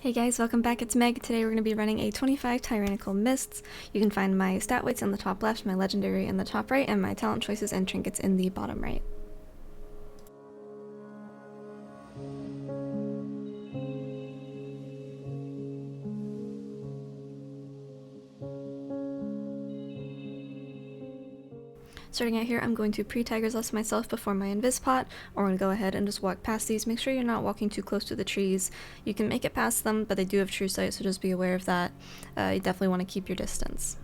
Hey guys, welcome back, it's Meg. Today we're going to be running a 25 Tyrannical Mists. You can find my stat weights in the top left, my legendary in the top right, and my talent choices and trinkets in the bottom right. Starting out here, I'm going to pre-Tiger's Lust myself before my Invis pot, or I'm going to go ahead and just walk past these. Make sure you're not walking too close to the trees. You can make it past them, but they do have true sight, so just be aware of that. You definitely want to keep your distance.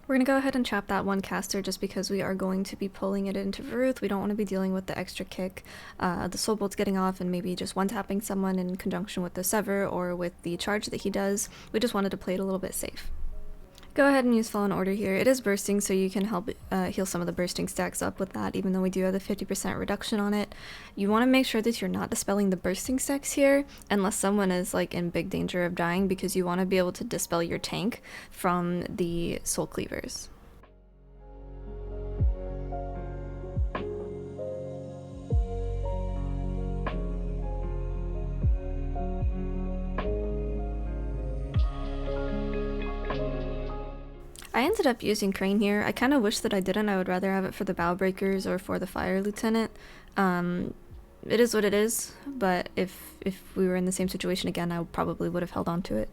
We're going to go ahead and chop that one caster just because we are going to be pulling it into Varuth. We don't want to be dealing with the extra kick, the soul bolt's getting off, and maybe just one-tapping someone in conjunction with the sever or with the charge that he does. We just wanted to play it a little bit safe. Go ahead and use Fallen Order here. It is bursting, so you can help heal some of the bursting stacks up with that, even though we do have the 50% reduction on it. You want to make sure that you're not dispelling the bursting stacks here, unless someone is like in big danger of dying, because you want to be able to dispel your tank from the soul cleavers. I ended up using Crane here. I kind of wish that I didn't. I would rather have it for the Bow Breakers or for the Fire Lieutenant. It is what it is, but if we were in the same situation again, I probably would have held on to it.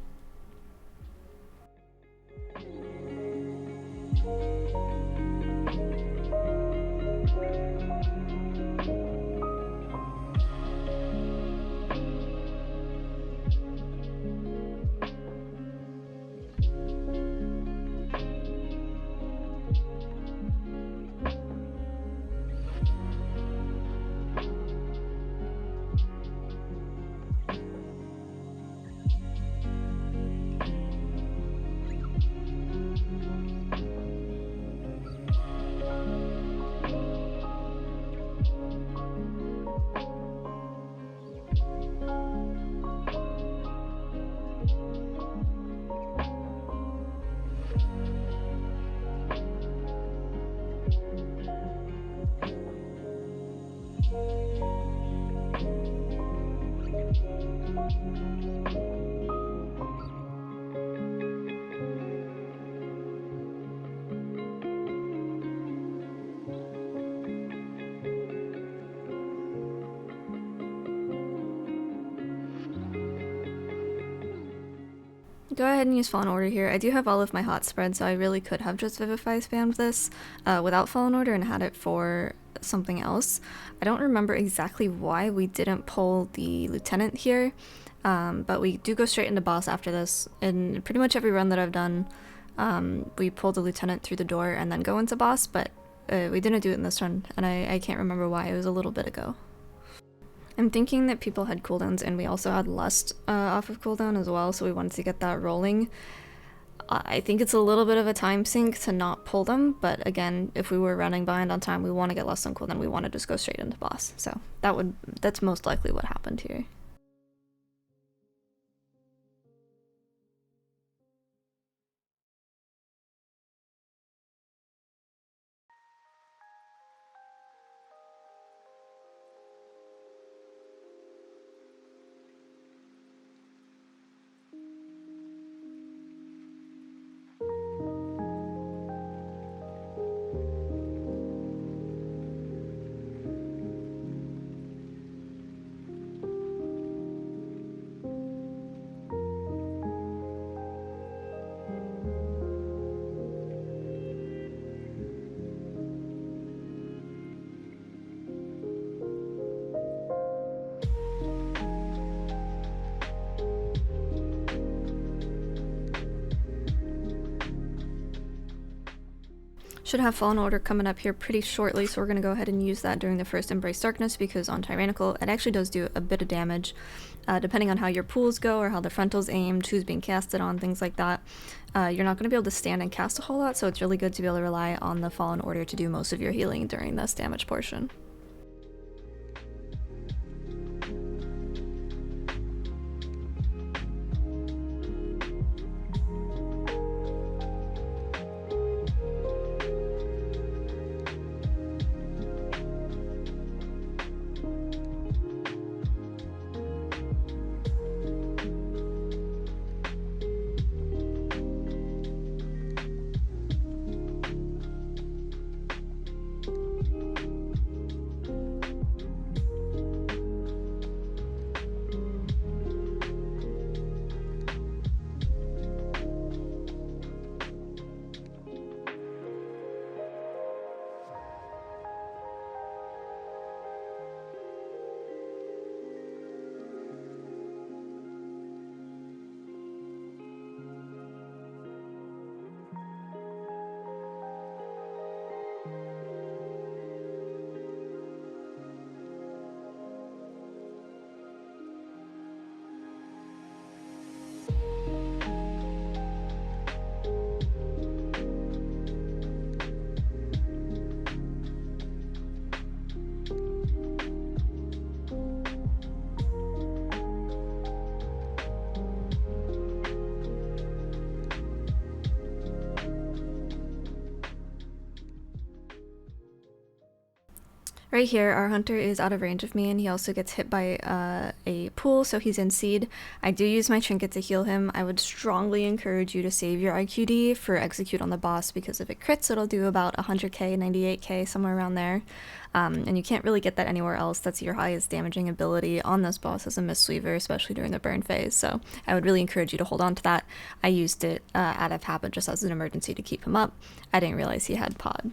Go ahead and use Fallen Order here. I do have all of my hot spreads, so I really could have just Vivify spammed this without Fallen Order and had it for something else. I don't remember exactly why we didn't pull the Lieutenant here, but we do go straight into boss after this. In pretty much every run that I've done, we pull the Lieutenant through the door and then go into boss, but we didn't do it in this run, and I can't remember why. It was a little bit ago. I'm thinking that people had cooldowns, and we also had Lust off of cooldown as well, so we wanted to get that rolling. I think it's a little bit of a time sink to not pull them, but again, if we were running behind on time, we want to get Lust on cooldown, we want to just go straight into boss. So that's most likely what happened here. Should have Fallen Order coming up here pretty shortly, so we're going to go ahead and use that during the first Embrace Darkness, because on Tyrannical it actually does do a bit of damage, depending on how your pools go or how the frontal's aimed, who's being casted on, things like that. You're not going to be able to stand and cast a whole lot, so it's really good to be able to rely on the Fallen Order to do most of your healing during this damage portion. Right here, our hunter is out of range of me, and he also gets hit by a pool, so he's in seed. I do use my trinket to heal him. I would strongly encourage you to save your IQD for execute on the boss, because if it crits, it'll do about 100k, 98k, somewhere around there. And you can't really get that anywhere else. That's your highest damaging ability on this boss as a Mistweaver, especially during the burn phase. So I would really encourage you to hold on to that. I used it out of habit just as an emergency to keep him up. I didn't realize he had pod.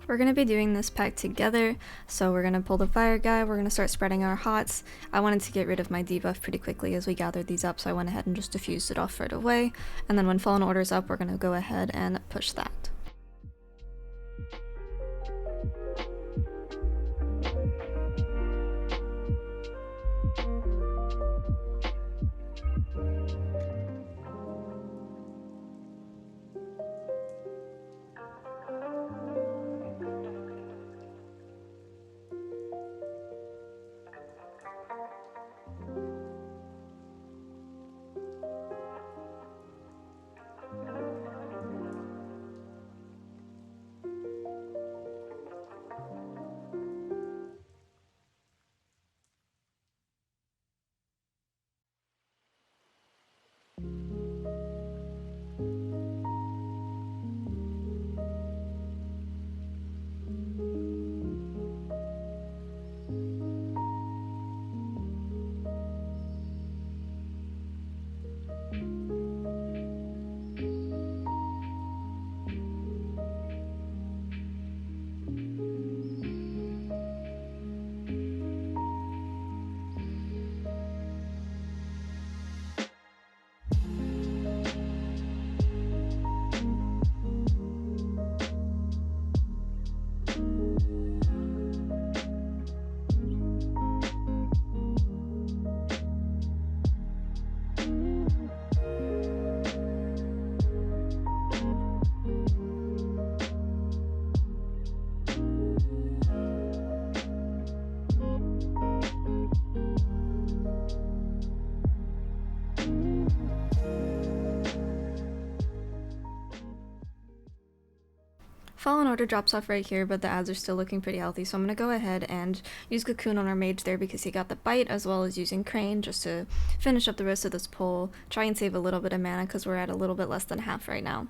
We're going to be doing this pack together, so we're going to pull the fire guy, we're going to start spreading our hots. I wanted to get rid of my debuff pretty quickly as we gathered these up, so I went ahead and just diffused it off right away, and then when Fallen Order's up, we're going to go ahead and push that. Fallen Order drops off right here, but the ads are still looking pretty healthy, so I'm going to go ahead and use Cocoon on our mage there because he got the bite, as well as using Crane just to finish up the rest of this pull, try and save a little bit of mana because we're at a little bit less than half right now.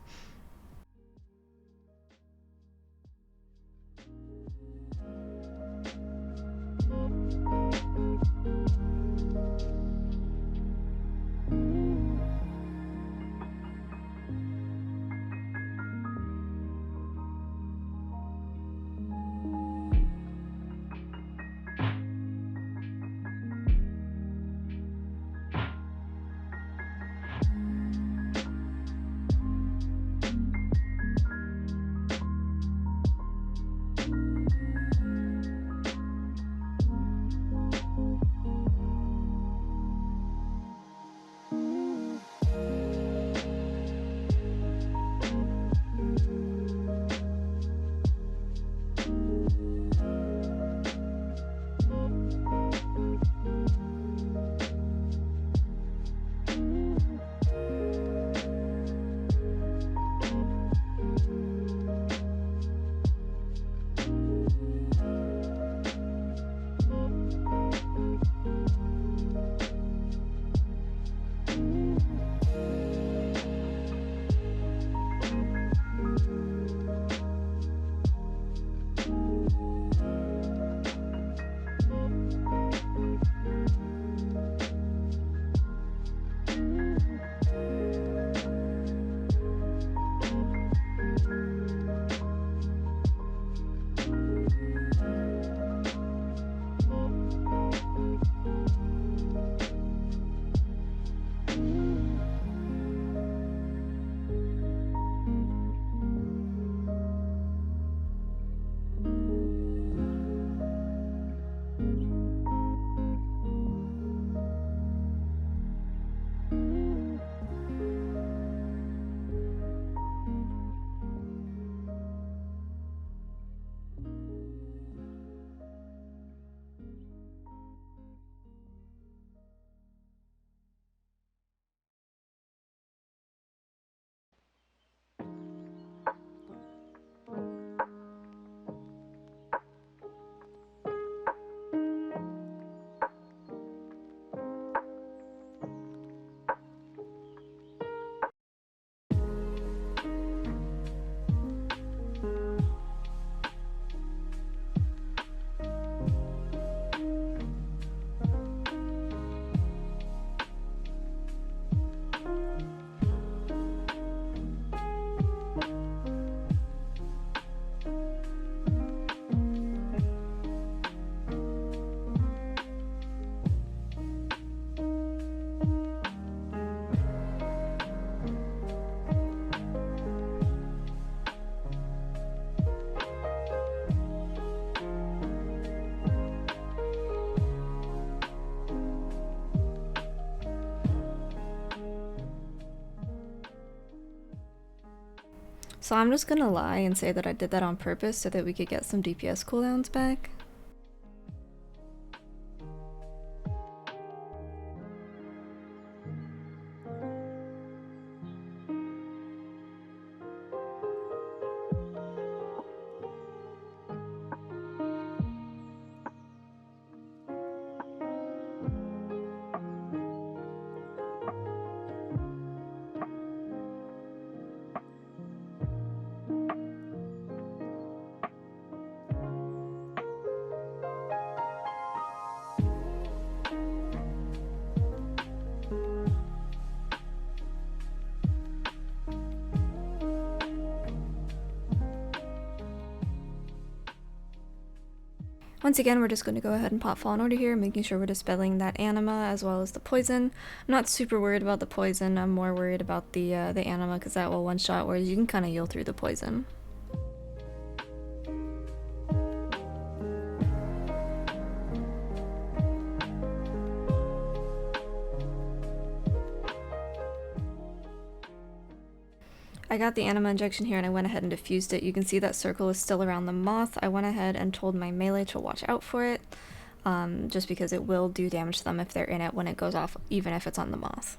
So I'm just gonna lie and say that I did that on purpose so that we could get some DPS cooldowns back. Once again, we're just going to go ahead and pop Fallen Order here, making sure we're dispelling that anima as well as the poison. I'm not super worried about the poison, I'm more worried about the anima because that will one-shot, whereas you can kind of heal through the poison. I got the anima injection here and I went ahead and diffused it. You can see that circle is still around the moth. I went ahead and told my melee to watch out for it, just because it will do damage to them if they're in it when it goes off, even if it's on the moth.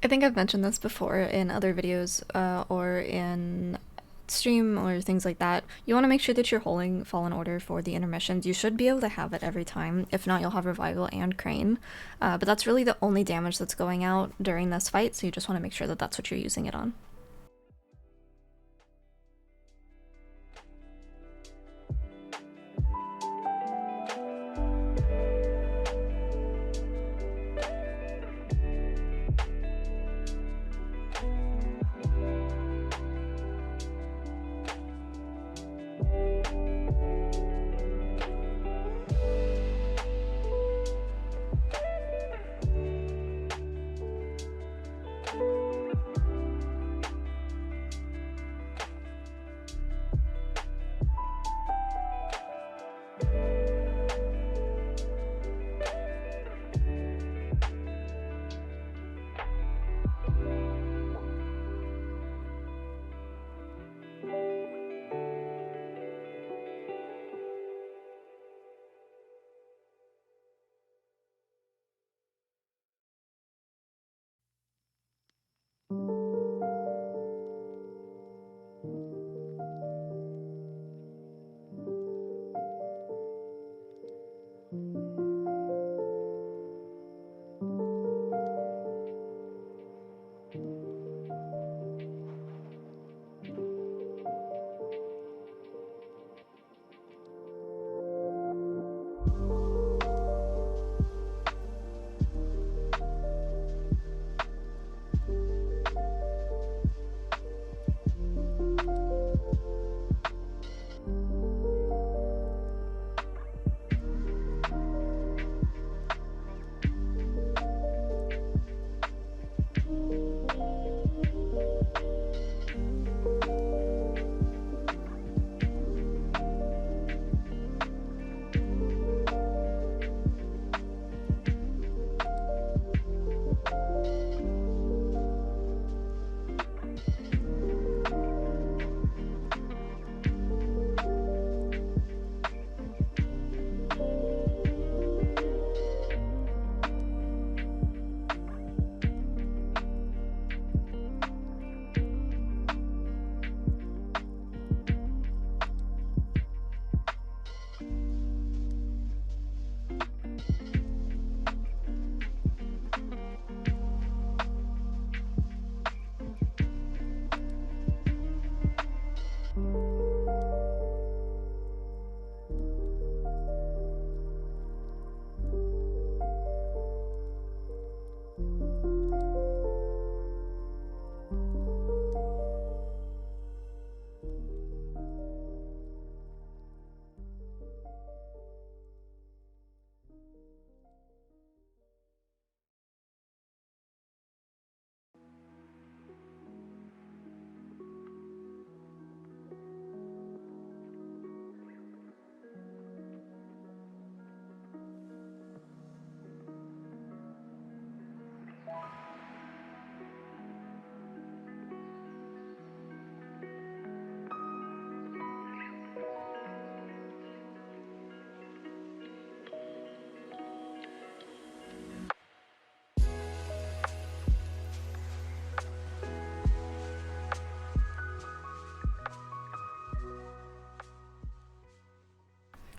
I think I've mentioned this before in other videos or in stream or things like that. You want to make sure that you're holding Fallen Order for the intermissions. You should be able to have it every time. If not, you'll have Revival and Crane. But that's really the only damage that's going out during this fight, so you just want to make sure that that's what you're using it on.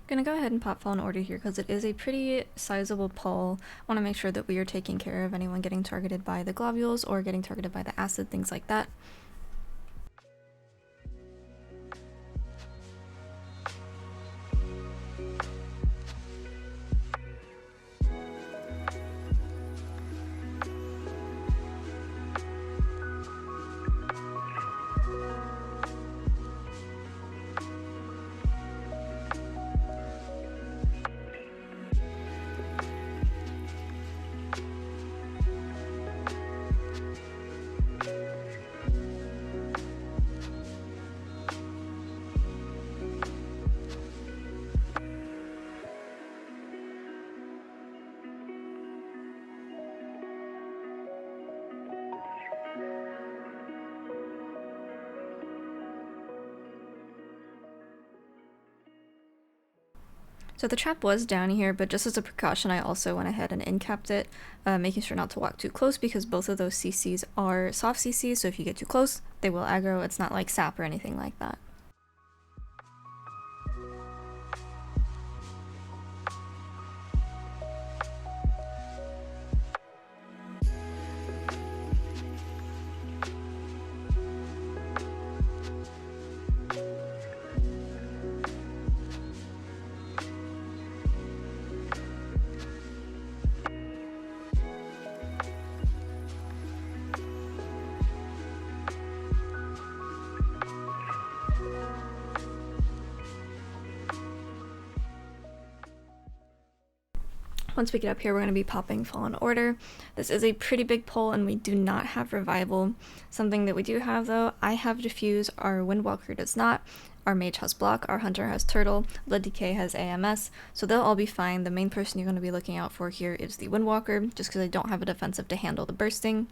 Gonna go ahead and pop Fallen Order here because it is a pretty sizable pull. Want to make sure that we are taking care of anyone getting targeted by the globules or getting targeted by the acid, things like that. So the trap was down here, but just as a precaution, I also went ahead and incapped it, making sure not to walk too close because both of those CCs are soft CCs, so if you get too close, they will aggro. It's not like sap or anything like that. Once we get up here, we're going to be popping Fallen Order. This is a pretty big pull, and we do not have Revival. Something that we do have, though, I have Diffuse, our Windwalker does not. Our Mage has Block, our Hunter has Turtle, Blood Decay has AMS, so they'll all be fine. The main person you're going to be looking out for here is the Windwalker, just because I don't have a defensive to handle the bursting.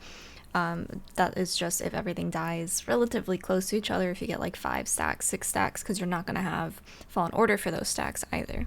That is just if everything dies relatively close to each other, if you get like 5 stacks, 6 stacks, because you're not going to have Fallen Order for those stacks either.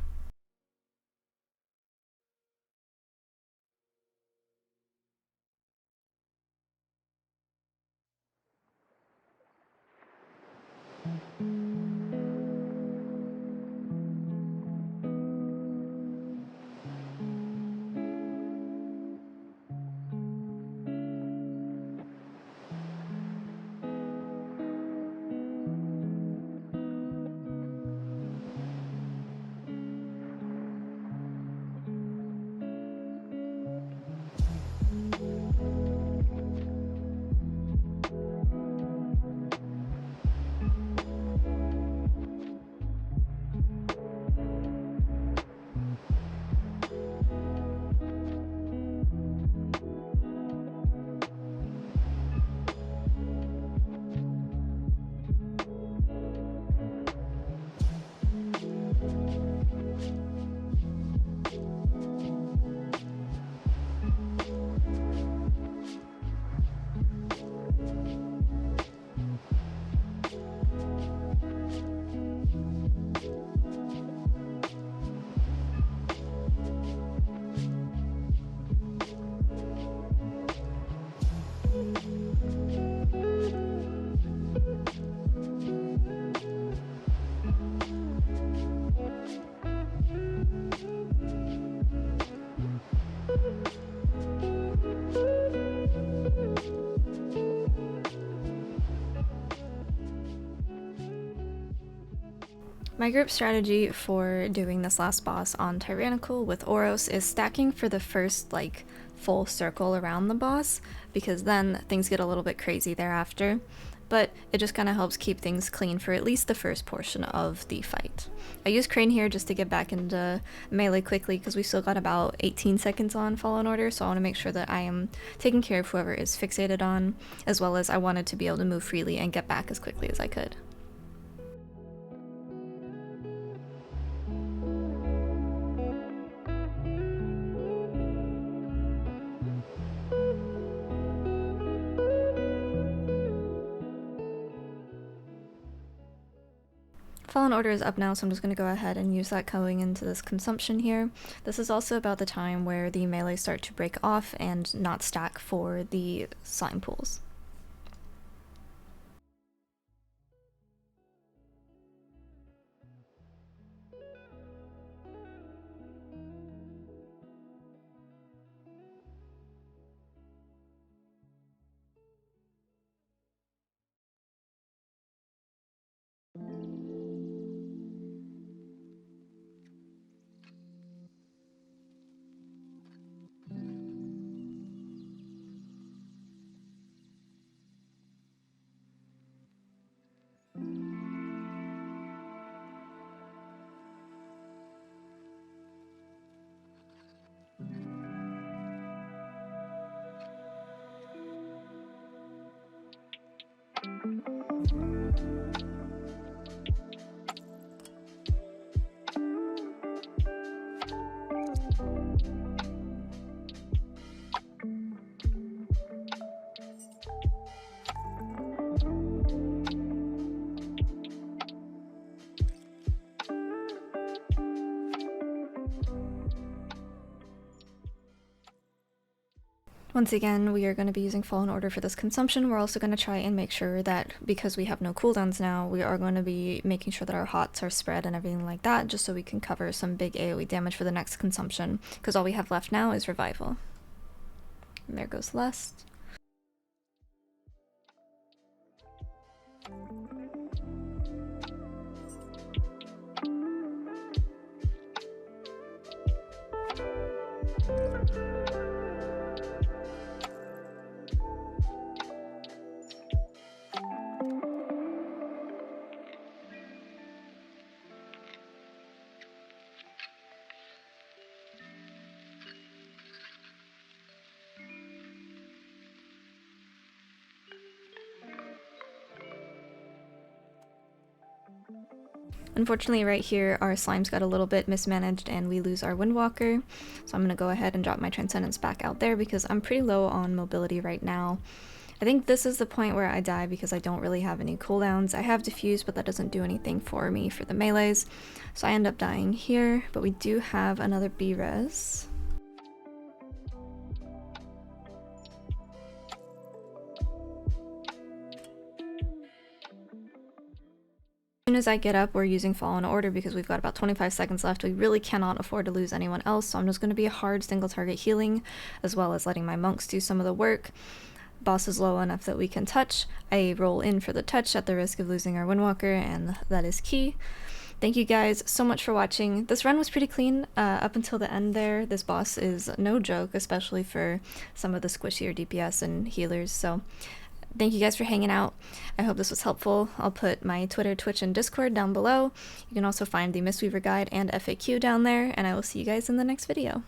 My group strategy for doing this last boss on Tyrannical with Oros is stacking for the first, like, full circle around the boss, because then things get a little bit crazy thereafter. But it just kind of helps keep things clean for at least the first portion of the fight. I use Crane here just to get back into melee quickly because we still got about 18 seconds on Fallen Order, so I want to make sure that I am taking care of whoever is fixated on, as well as I wanted to be able to move freely and get back as quickly as I could. Fallen Order is up now, so I'm just going to go ahead and use that going into this consumption here. This is also about the time where the melee start to break off and not stack for the slime pools. Once again, we are going to be using Fallen Order for this consumption. We're also going to try and make sure that, because we have no cooldowns now, we are going to be making sure that our hots are spread and everything like that, just so we can cover some big AoE damage for the next consumption, because all we have left now is Revival. And there goes Lust. Unfortunately, right here, our slimes got a little bit mismanaged and we lose our Windwalker. So I'm going to go ahead and drop my Transcendence back out there because I'm pretty low on mobility right now. I think this is the point where I die because I don't really have any cooldowns. I have Diffuse, but that doesn't do anything for me for the melees. So I end up dying here, but we do have another B-res. As soon as I get up, we're using Fallen Order because we've got about 25 seconds left. We really cannot afford to lose anyone else, so I'm just going to be a hard single target healing, as well as letting my monks do some of the work. Boss is low enough that we can touch. I roll in for the touch at the risk of losing our Windwalker, and that is key. Thank you guys so much for watching. This run was pretty clean up until the end there. This boss is no joke, especially for some of the squishier DPS and healers, so thank you guys for hanging out. I hope this was helpful. I'll put my Twitter, Twitch, and Discord down below. You can also find the Mistweaver guide and FAQ down there, and I will see you guys in the next video.